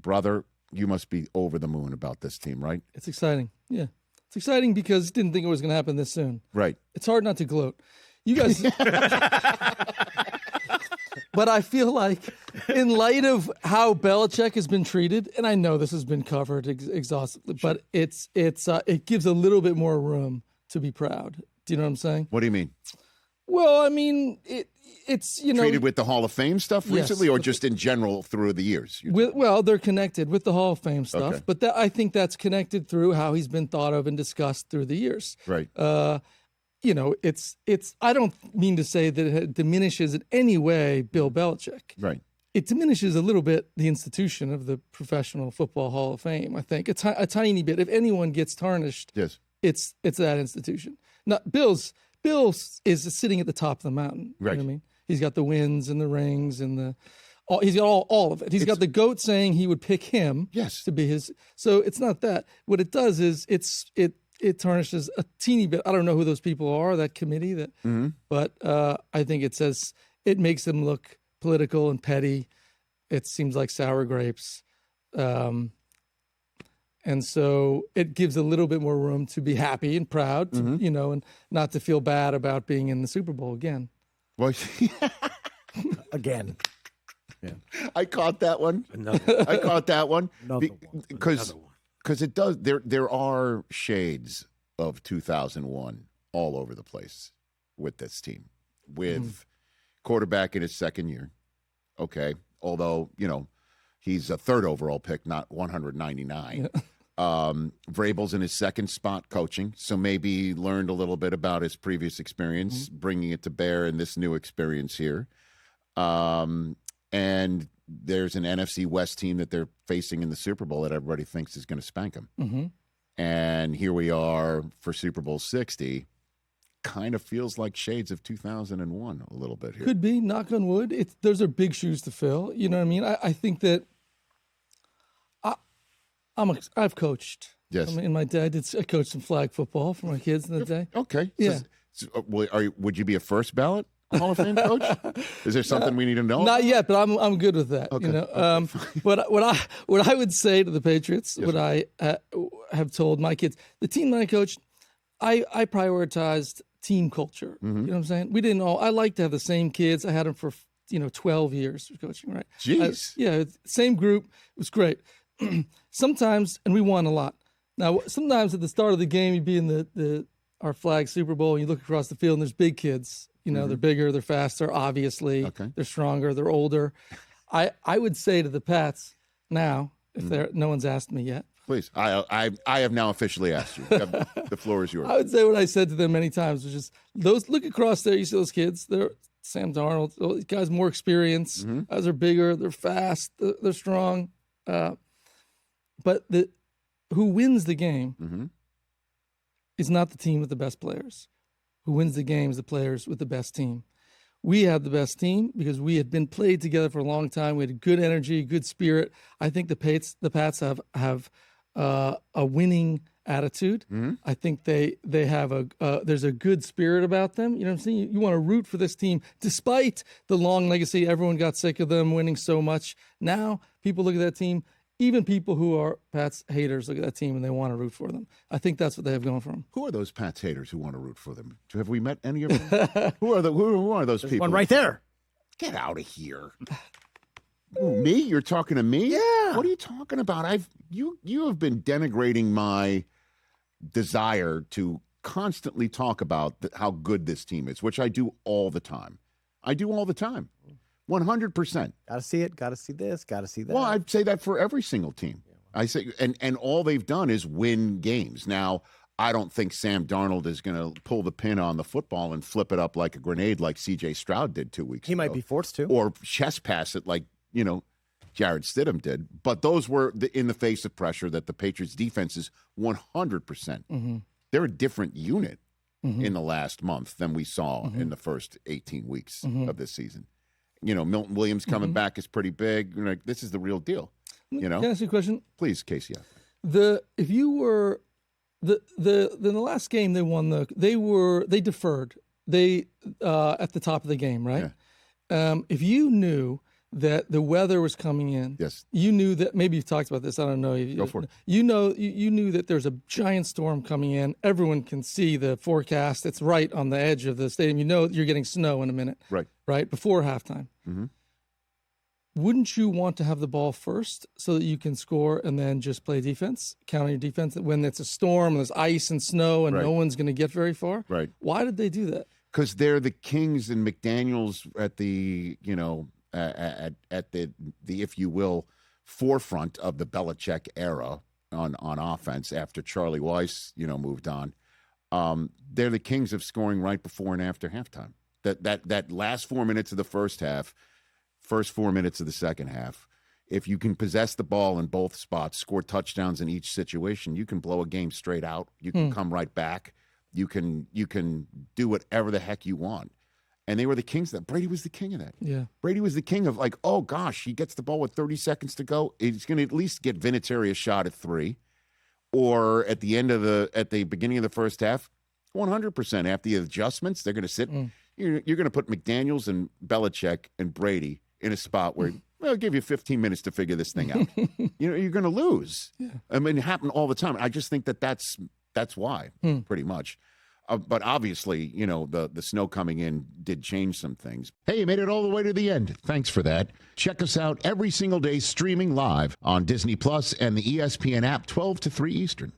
brother, you must be over the moon about this team, right? It's exciting. Yeah. It's exciting because didn't think it was going to happen this soon. Right. It's hard not to gloat. You guys... But I feel like in light of how Belichick has been treated, and I know this has been covered exhaustively, but it gives a little bit more room to be proud. Do you know what I'm saying? What do you mean? Well, I mean, it's, you know... Treated with the Hall of Fame stuff recently, or just in general through the years? Well, they're connected with the Hall of Fame stuff, Okay. but I think that's connected through how he's been thought of and discussed through the years. Right. You know, it's. I don't mean to say that it diminishes in any way Bill Belichick. Right. It diminishes a little bit the institution of the Professional Football Hall of Fame. I think a tiny bit. If anyone gets tarnished, yes, it's that institution. Not Bill's is sitting at the top of the mountain. Right. You know what I mean? He's got the wins and the rings and he's got all of it. He's got the GOAT saying he would pick him to be his. So it's not that. What it does is it tarnishes a teeny bit. I don't know who those people are, that committee, but I think it makes them look political and petty. It seems like sour grapes. And so it gives a little bit more room to be happy and proud, you know, and not to feel bad about being in the Super Bowl again. Well, again. Yeah. I caught that one. I caught that one. Because it does. There are shades of 2001 all over the place with this team, with quarterback in his second year. Okay, although you know he's a third overall pick, not 199. Yeah. Vrabel's in his second spot coaching, so maybe he learned a little bit about his previous experience, bringing it to bear in this new experience here. And there's an NFC West team that they're facing in the Super Bowl that everybody thinks is going to spank them. And here we are for Super Bowl 60. Kind of feels like shades of 2001 a little bit here. Could be, knock on wood. Those are big shoes to fill. You know what I mean? I think that I've coached. Yes. In my day, I coached some flag football for my kids in the day. Okay. Yeah. Would you be a first ballot Hall of Fame coach? Is there something we need to know? Not yet, but I'm good with that. Okay. You know, but what I would say to the Patriots, what I have told my kids, the team that I coached, I prioritized team culture. You know what I'm saying? We didn't all. I like to have the same kids. I had them for 12 years of coaching. Right? Jeez. Same group. It was great. Sometimes, and we won a lot. Now, sometimes at the start of the game, you'd be in our flag Super Bowl, and you look across the field, and there's big kids. You know, they're bigger, they're faster, obviously. Okay. They're stronger, they're older. I would say to the Pats now, if no one's asked me yet. Please. I have now officially asked you. The floor is yours. I would say what I said to them many times, which is, look across there, you see those kids, they're Sam Darnold, those guys more experience, guys are bigger, they're fast, they're strong. But who wins the game is not the team with the best players. Who wins the game is the players with the best team. We had the best team because we had been played together for a long time. We had good energy, good spirit. I think the Pats have a winning attitude. I think they have there's a good spirit about them. You know what I'm saying? You want to root for this team despite the long legacy. Everyone got sick of them winning so much. Now people look at that team. Even people who are Pats haters look at that team and they want to root for them. I think that's what they have going for them. Who are those Pats haters who want to root for them? Have we met any of them? Who are those people? One right there. Get out of here. Me? You're talking to me? Yeah. What are you talking about? You have been denigrating my desire to constantly talk about how good this team is, which I do all the time. 100%. Got to see it. Got to see this. Got to see that. Well, I'd say that for every single team. I say, and all they've done is win games. Now, I don't think Sam Darnold is going to pull the pin on the football and flip it up like a grenade like C.J. Stroud did 2 weeks ago. He might be forced to. Or chest pass it like, Jarrett Stidham did. But those were in the face of pressure that the Patriots defense is 100%. They're a different unit in the last month than we saw in the first 18 weeks of this season. Milton Williams coming back is pretty big. This is the real deal. Can I ask you a question? Please, Casey. If you were in the last game they won they deferred. They at the top of the game, right? Yeah. If you knew that the weather was coming in. Yes. You knew that, maybe you've talked about this, I don't know. Go for it. You knew that there's a giant storm coming in. Everyone can see the forecast. It's right on the edge of the stadium. You know you're getting snow in a minute. Right? Before halftime. Mm-hmm. Wouldn't you want to have the ball first so that you can score and then just play defense, counter your defense when it's a storm and there's ice and snow and no one's going to get very far? Right. Why did they do that? Because they're the kings, and McDaniels at the, at the if you will, forefront of the Belichick era on offense after Charlie Weiss, moved on. They're the kings of scoring right before and after halftime. That last 4 minutes of the first half, first 4 minutes of the second half, if you can possess the ball in both spots, score touchdowns in each situation, you can blow a game straight out. You can come right back. You can do whatever the heck you want. And they were the kings of that. Brady was the king of that. Yeah. Brady was the king of, like, oh, gosh, he gets the ball with 30 seconds to go. He's going to at least get Vinatieri a shot at 3. Or at the beginning of the first half, 100% after the adjustments, they're going to sit. You're going to put McDaniels and Belichick and Brady in a spot where I'll give you 15 minutes to figure this thing out. You're going to lose. Yeah. I mean, it happened all the time. I just think that's why, pretty much. But obviously, the snow coming in did change some things. Hey, you made it all the way to the end. Thanks for that. Check us out every single day streaming live on Disney Plus and the ESPN app 12 to 3 Eastern.